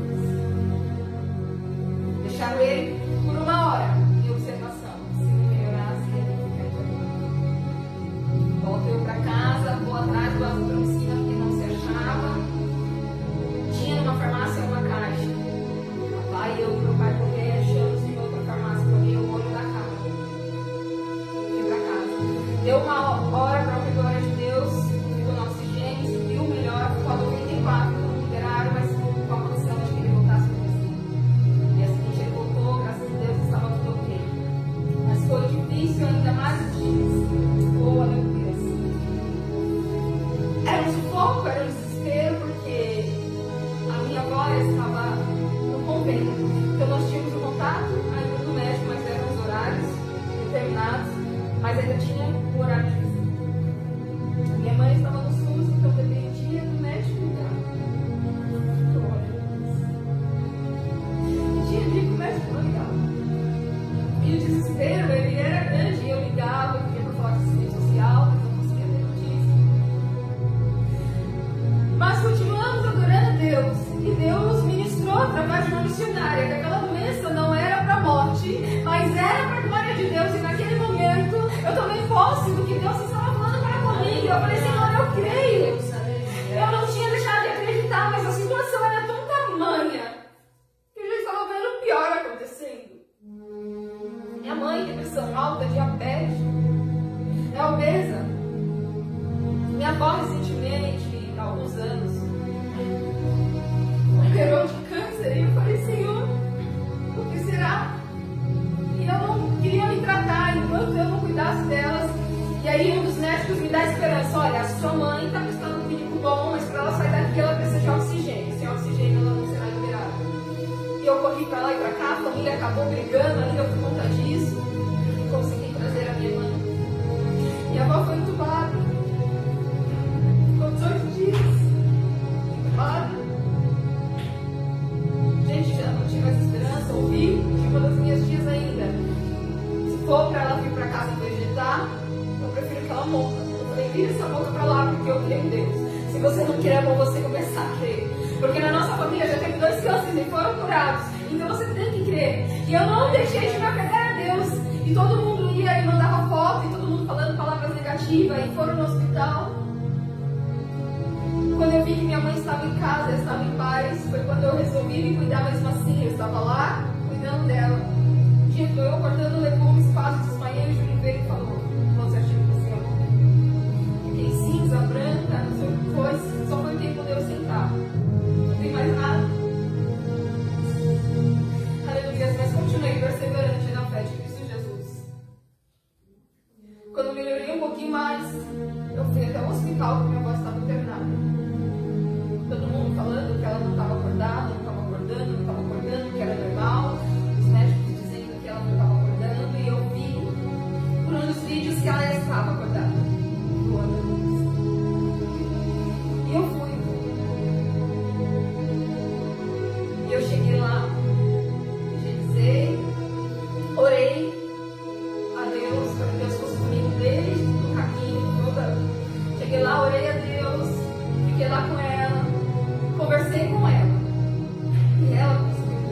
Deixaram ele por 1 hora em observação. Se ele melhorasse, ele ia ficar internado. Voltei para casa, vou atrás do azitromicina porque não se achava. Tinha numa farmácia uma caixa. Papai e eu e meu pai correr, achamos em outra farmácia, corri o olho da cara. Fui para casa. Deu 1 hora para a glória de Deus, ficou no oxigênio, subiu melhor, ficou a 94, não liberaram, mas com a condição de que ele voltasse no vestido. No dia seguinte ele voltou, graças a Deus estava tudo ok. Mas foi difícil ainda mais dias. Oh, aleluia. Era um sufoco, era um desespero, porque a minha avó estava no convênio. Então nós tínhamos um contato ainda do médico, mas eram os horários determinados, mas ainda tinha o horário de visita. Minha mãe estava no SUS, então dependia do médico ligar. Tinha dia que o médico não ligava. E o desespero, ele era grande, eu ligava, eu queria para falar de assistente social, mas não conseguia ter notícia. Mas continuamos adorando a Deus. E Deus ministrou através de uma missionária que aquela doença não era para a morte, mas era para a glória de Deus. E naquele momento eu tomei posse do que Deus estava falando para comigo. Eu falei, Senhor, eu creio. Eu não tinha deixado de acreditar, mas a situação era tão tamanha que eu já estava vendo o pior acontecendo. Minha mãe tem pressão alta, diabetes, é obesa. Minha avó recentemente, há alguns anos, operou de câncer. E eu falei, Senhor, o que será? E eu não queria me tratar enquanto eu não cuidasse delas. E aí um dos médicos me dá esperança. Olha, a sua mãe está no estado clínico bom, mas para ela sair daqui ela precisa de oxigênio. Sem oxigênio pra lá e pra cá, a família acabou brigando ainda por conta disso. Consegui trazer a minha mãe. Minha avó foi entubada. Ficou 18 dias. Entubada. Gente, já não tinha mais esperança. Ouvi de uma das minhas tias ainda. Se for pra ela vir pra casa e vegetar, eu prefiro que ela morra. Eu falei, vira essa boca pra lá, porque eu creio em Deus. Se você não quer, é bom você começar a crer. Porque na nossa família já teve 2 cânceres e foram curados. Então você tem que crer. E eu não deixei de me apegar a Deus. E todo mundo ia e mandava foto, e todo mundo falando palavras negativas, e foram no hospital. Quando eu vi que minha mãe estava em casa, estava em paz, foi quando eu resolvi me cuidar mesmo assim. Eu estava lá, cuidando dela. Um dia eu cortando legumes, quase desmaiei, o Júlio veio e falou: você acha que você ia morrer? Fiquei cinza, branca, não sei o que foi, só foi o tempo de eu sentar. Não tem mais nada. Aleluia, mas continuei perseverante na fé de Cristo Jesus. Quando melhorei um pouquinho mais, eu fui até o hospital porque minha avó estava internada. Todo mundo falando que ela não estava acordada, não estava acordando, não estava acordando, que era normal. Os médicos dizendo que ela não estava acordando, e eu vi por um dos vídeos que ela estava acordada. E eu fui. E eu cheguei lá, orei a Deus, para que Deus fosse comigo desde o caminho todo. Cheguei lá, orei a Deus, fiquei lá com ela, conversei com ela. E ela conseguiu me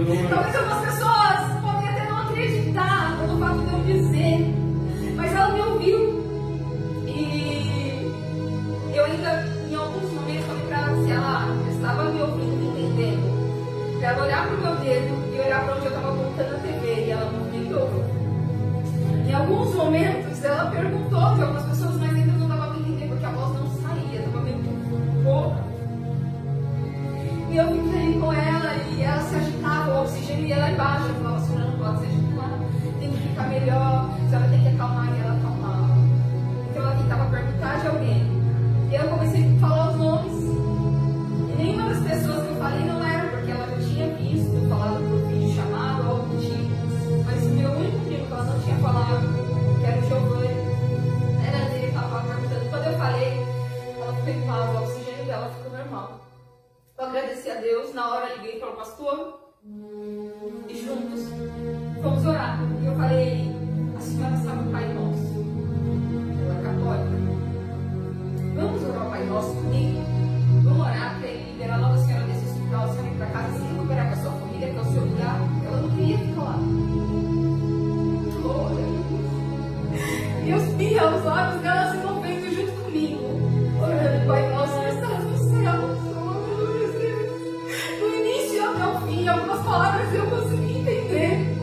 ouvir. Talvez algumas pessoas podem até não acreditar no fato de eu dizer, mas ela me ouviu. E eu ainda, em alguns momentos, falei para ela se ela estava me ouvindo, entendendo, para ela olhar para o meu dedo e olhar para onde eu estava apontando a TV, e ela não me ouviu. Em alguns momentos ela perguntou de algumas pessoas, mas ainda não dava para entender porque a voz não saía, estava meio pouca. E eu fiquei com ela e ela se agitava, o oxigênio ia lá embaixo. Eu falava assim: não pode se agitar, tem que ficar melhor, você vai ter que acalmar, e ela acalmava. Então ela tentava perguntar de alguém. E eu comecei a falar os nomes. E nenhuma das pessoas que eu falei não era, porque ela já tinha visto, falado por vídeo chamado ou algo do tipo. Mas o meu único primo que ela não tinha falado, que era o Giovanni, era dele que estava perguntando. Quando eu falei, ela ficou mal, o oxigênio dela ficou normal. Eu agradeci a Deus, na hora liguei para o pastor e juntos fomos orar. E eu falei: a senhora sabe o Pai Nosso? Ela é católica. Vamos orar o Pai Nosso comigo? Vamos orar para ele liberar logo a senhora desse hospital, a senhora ir para casa, se recuperar com a sua família, que é o seu lugar. Ela não queria ficar lá. E eu vi os olhos dela se movendo junto comigo, orando: Pai Nosso que estás no céu. Do início até o fim, algumas palavras eu consegui entender.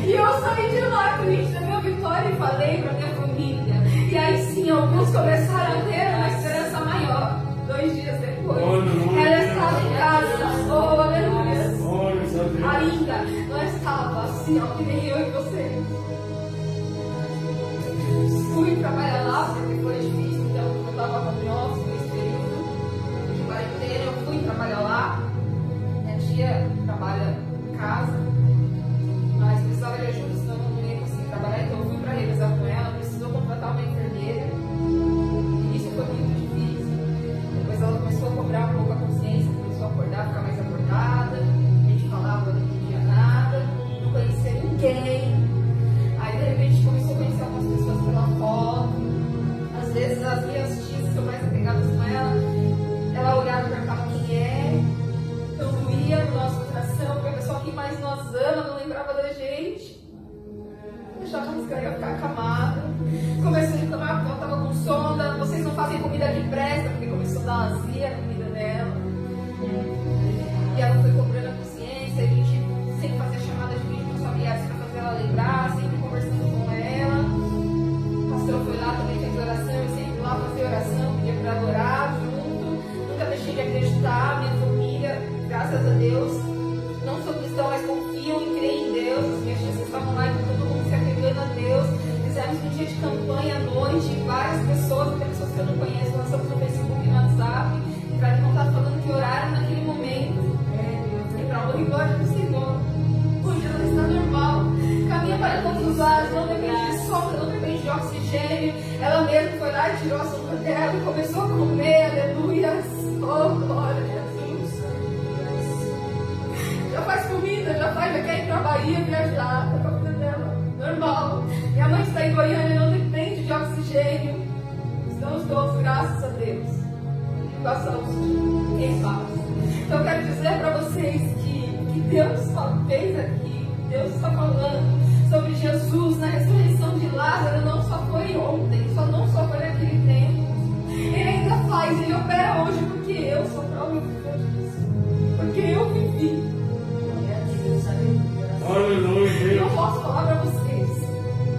E eu saí de lá triste da minha vitória e falei para minha família. E aí sim, alguns começaram a ter uma esperança maior. 2 dias depois, ela estava em casa. Oh, aleluia. Ainda não estava assim, ó, que nem eu e você. Fui trabalhar lá porque foi difícil, então eu estava home office nesse período de quarentena. Eu fui trabalhar lá. Minha tia trabalha em casa, mas precisava de ajuda, senão eu não ia conseguir trabalhar. Então eu fui para revisar com ela. Precisou contratar uma enfermeira. No início foi muito difícil. Depois ela começou a cobrar um pouco a consciência, começou a acordar, ficar mais acordada. A gente falava, não entendia nada, não conhecia ninguém. Aí de repente começou a conhecer algumas pessoas pela foto. Às vezes as minhas tias que são mais apegadas com ela olhava e perguntava quem é. Então doía no nosso coração, porque a pessoa que mais nos ama não lembrava da gente. Deixávamos que ela ia ficar acamada. Comecei a reclamar porque ela estava com sonda. Vocês não fazem comida que presta, porque começou a dar azia a comida dela. E ela foi cobrando a consciência. A gente sempre fazia chamada de vídeo com os familiares para fazer ela lembrar, sempre conversando com ela. O pastor foi lá também, fez oração. Eu sempre lá fazia oração, pedia para adorar junto. Nunca deixei de acreditar. Minha família, graças a Deus, não sou cristão, mas confiam e creem em Deus. As minhas tias estavam lá e todo mundo se apegando a Deus. Fizemos um dia de campanha à noite, várias pessoas, até pessoas que eu não conheço, lançamos no Facebook e no WhatsApp, entraram em contato falando que oraram naquele momento. E tirou a sopa dela e começou a comer, aleluia. Oh, glória a Jesus. Já faz comida, já quer ir pra Bahia viajar, tá com a vida dela, normal. Minha mãe está em Goiânia, não depende de oxigênio. Estamos todos, graças a Deus, com a saúde em paz. Então eu quero dizer para vocês que Deus só fez aqui, Deus está falando sobre Jesus na ressurreição de Lázaro. Não só foi ontem, não só foi naquele tempo. Ele ainda faz, ele opera hoje, porque eu sou prova disso. Porque eu vivi. E eu posso falar para vocês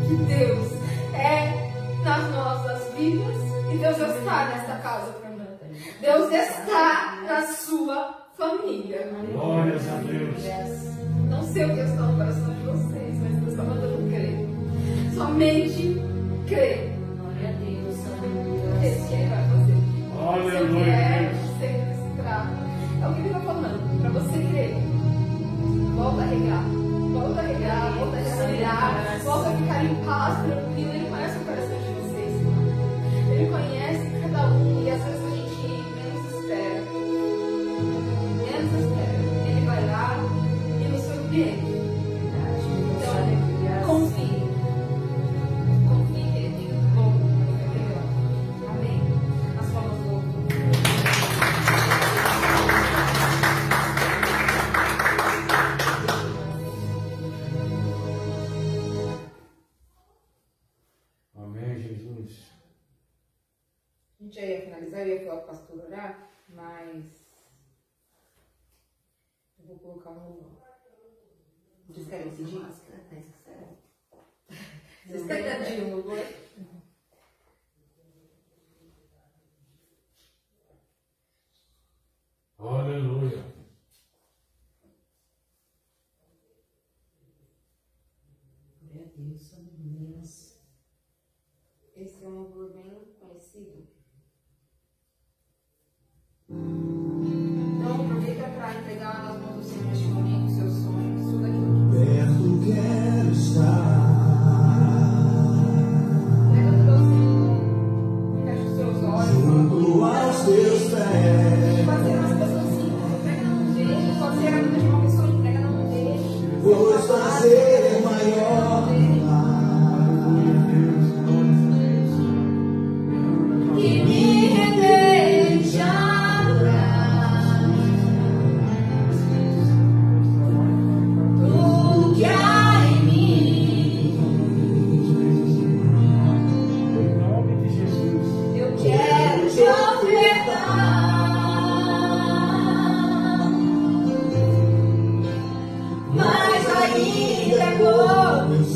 que Deus é nas nossas vidas e Deus está nesta casa, Fernanda. Deus está na sua família. Glórias a Deus. Não sei o que está no coração de vocês, mas Deus está mandando crer. Somente crer. Glória a Deus. Esse que Ele vai fazer. Aleluia. Você que se trata. É o que Ele está falando. Para você crer. Volta a regar. Volta a regar. Volta a respirar. Volta a ficar em paz, tranquilo. Ele conhece o coração de vocês. Ele conhece cada um. E às vezes a gente menos espera. Ele vai lá e nos surpreende. Então, confie. Confie que Ele tem tudo bom. Amém. As palmas do outro. Amém, Jesus. A gente já ia finalizar, eu ia falar para o pastor orar, mas eu vou colocar no. Vocês querem decidir? Vocês querem decidir um louvor? Aleluia. Esse é um louvor bem conhecido. Então aproveita para entregar nas mãos do Senhor neste momento os seus sonhos, tudo aquilo que Perto quero estar. entrega tudo ao Senhor. Fecha os seus olhos. Junto aos teus pés. Pode ser umas pessoas simples, entrega na mão dele. Pode ser a vida de uma pessoa, entrega na mão dele. Pois fazer maior. Que me reveja Tudo que há em mim. Em nome de Jesus. eu quero te ofertar. Mas ainda é pouco.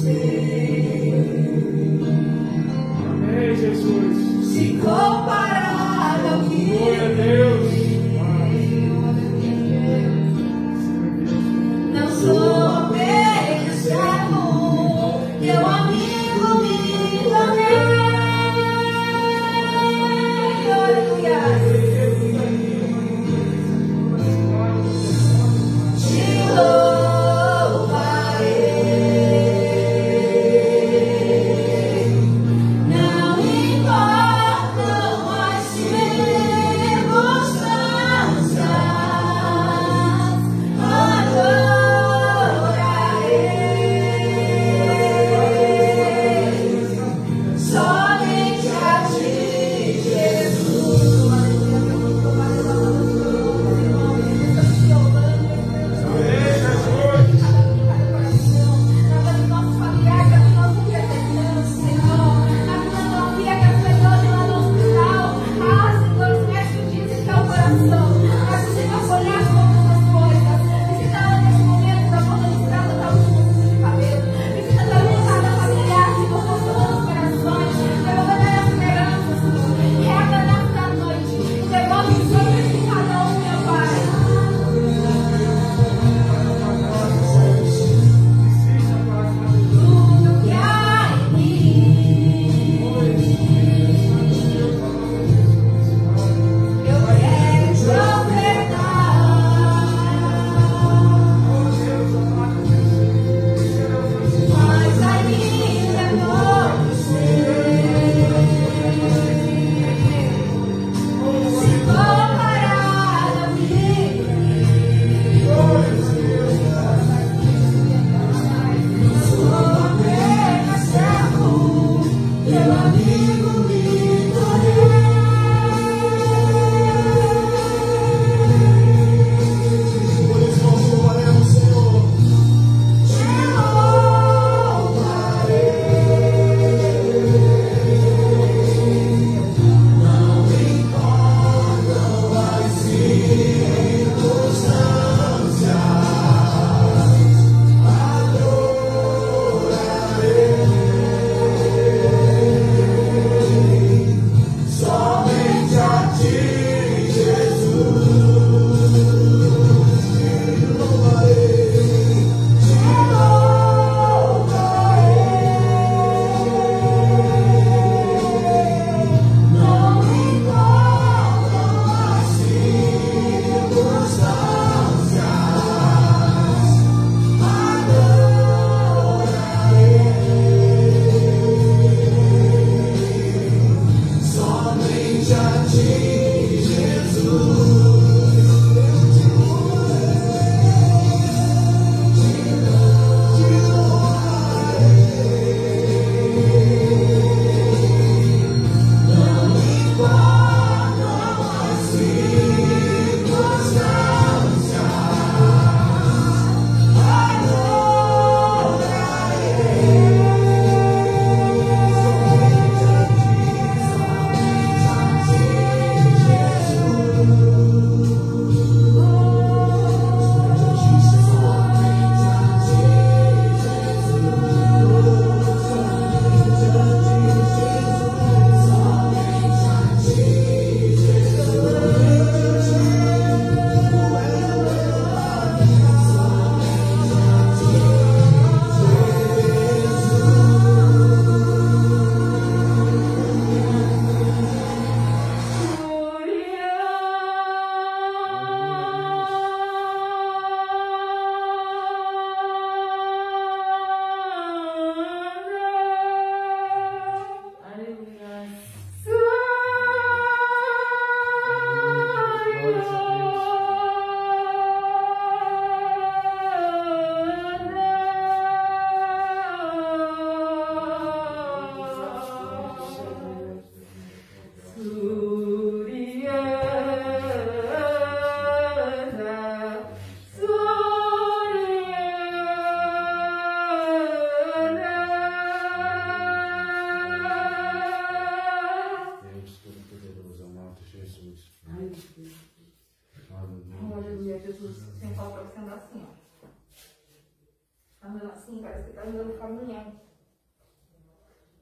Jesus. O Senhor fala para você andar assim, ó. Andando assim, parece que está andando um caminhão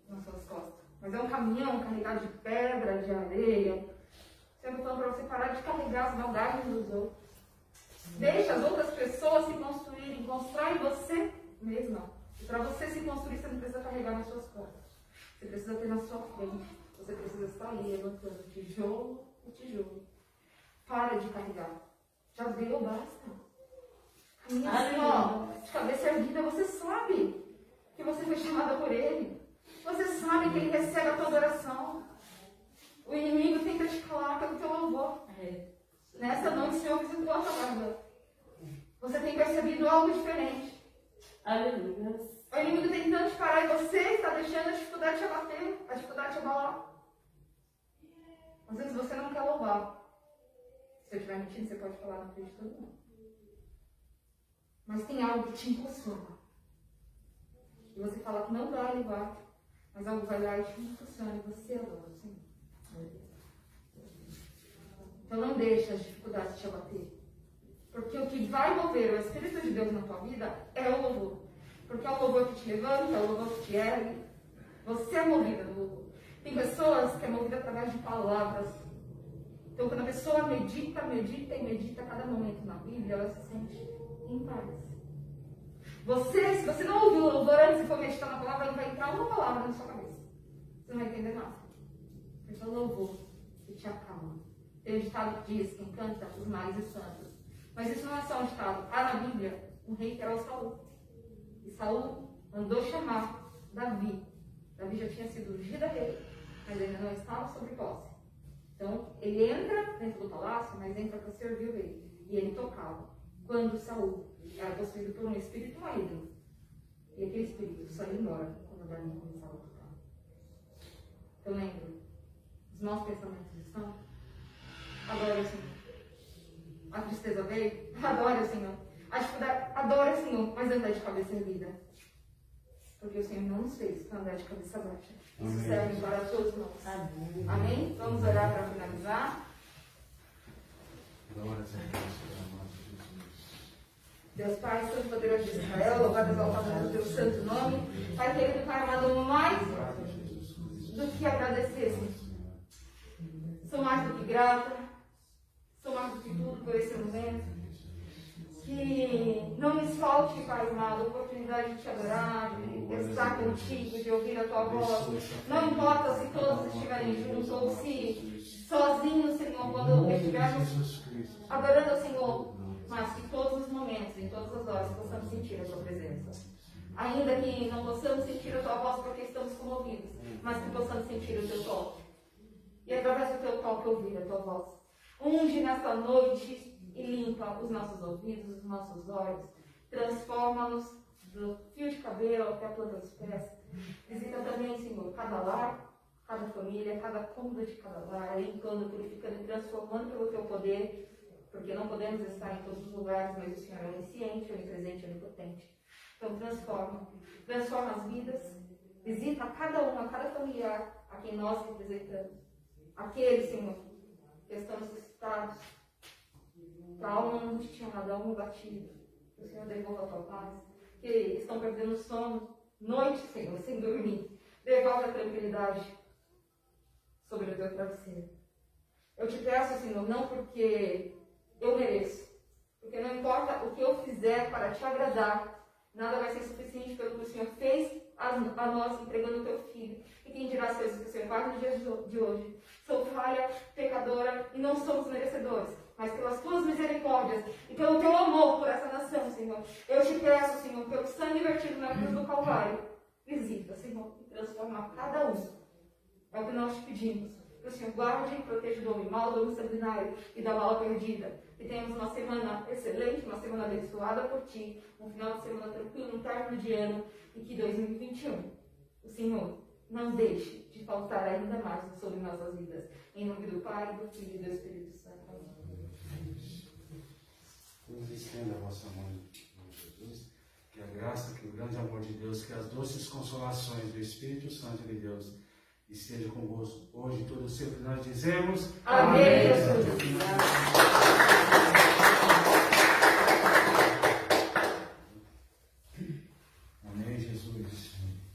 nas suas costas. Mas é um caminhão carregado de pedra, de areia. O Senhor está falando para você parar de carregar as maldades dos outros. Deixa as outras pessoas se construírem. Constrói você mesma. E para você se construir, você não precisa carregar nas suas costas. Você precisa ter na sua frente. Você precisa estar ali levantando tijolo por tijolo. Para de carregar. Já deu, basta. Caminha assim, ó, de cabeça erguida. Você sabe que você foi chamada por Ele. Você sabe que Ele recebe a tua adoração. O inimigo tenta te calar pelo teu louvor. Nessa noite o Senhor visitou a tua casa. Você tem percebido algo diferente. Aleluia. O inimigo tentando te parar e você está deixando a dificuldade te abater, a dificuldade te abalar. Às vezes você não quer louvar. Se eu estiver mentindo, você pode falar na frente de todo mundo. Mas tem algo que te impulsiona. E você fala que não vai levar, mas algo vai lá e te impulsiona e você adora o Senhor. Então não deixe as dificuldades te abater. Porque o que vai mover o Espírito de Deus na tua vida é o louvor. Porque é o louvor que te levanta, é o louvor que te ergue. Você é movida no louvor. Tem pessoas que é movida através de palavras. Então quando a pessoa medita a cada momento na Bíblia, ela se sente em paz. Se você não ouviu o louvor antes e for meditar na palavra, não vai entrar uma palavra na sua cabeça. Você não vai entender nada. Porque é o louvor que te acalma. Tem um ditado que diz: quem canta, os males e santos. Mas isso não é só um ditado. Há na Bíblia um rei que era o Saul. E Saul mandou chamar Davi. Davi já tinha sido ungido rei, mas ainda não estava sob posse. Então, ele entra dentro do palácio, mas entra para servir o rei. E ele tocava. Quando Saul era possuído por um espírito maligno. E aquele espírito saiu embora quando Davi começava a tocar. Então, lembra, os nossos pensamentos estão. Adore o Senhor. A tristeza veio? Adore o Senhor. A dificuldade? Adore o Senhor, mas anda de cabeça erguida. Porque o Senhor não nos fez para andar de cabeça baixa. Isso serve para todos nós. Amém? Amém? Vamos orar para finalizar. Glória a Deus. Deus Pai, Santo Poderoso de Israel, louvado e exaltado no teu santo nome. Pai querido, Pai amado, mais do que agradecer, Senhor. Sou mais do que grata. Sou mais do que tudo por esse momento. Que não nos falte, Pai amado, a oportunidade de te adorar, de estar contigo, de ouvir a tua voz. Não importa se todos estiverem juntos ou se sozinhos, Senhor, quando estivermos adorando ao Senhor, mas que todos os momentos, em todas as horas, possamos sentir a tua presença. Ainda que não possamos sentir a tua voz porque estamos comovidos, mas que possamos sentir o teu toque. E através do teu toque ouvir a tua voz. Unge nesta noite e limpa os nossos ouvidos, os nossos olhos. Transforma-nos do fio de cabelo até a planta dos pés. Visita também, Senhor, cada lar, cada família, cada cômodo de cada lar, limpando, purificando e transformando pelo teu poder, porque não podemos estar em todos os lugares, mas o Senhor é onisciente, onipresente, onipotente. Então transforma as vidas, visita cada um, a cada familiar a quem nós representamos. Aqueles, Senhor, que estão necessitados, para a alma angustiada, a alma batida, que o Senhor devolva a tua paz, que estão perdendo sono, noite, Senhor, sem dormir, devolve a tranquilidade sobre o teu travesseiro. Eu te peço, Senhor, não porque eu mereço, porque não importa o que eu fizer para te agradar, nada vai ser suficiente pelo que o Senhor fez a nós entregando o teu Filho. E quem dirá as coisas que o Senhor faz nos dias de hoje? Sou falha, pecadora e não somos merecedores. Mas pelas tuas misericórdias e pelo teu amor por essa nação, Senhor, eu te peço, Senhor, pelo sangue vertido na cruz do Calvário, visita, Senhor, e transforma cada um. É o que nós te pedimos. Que o Senhor guarde e proteja do homem mau, do homem sanguinário e da bala perdida. Que tenhamos uma semana excelente, uma semana abençoada por ti, um final de semana tranquilo, um término de ano, e que 2021, o Senhor não deixe de faltar ainda mais sobre nossas vidas. Em nome do Pai, do Filho e do Espírito Santo. Amém. Deus estenda a vossa mão, Jesus, que a graça, que o grande amor de Deus, que as doces consolações do Espírito Santo de Deus esteja convosco hoje e todo sempre. Nós dizemos Amém. Amém. Jesus.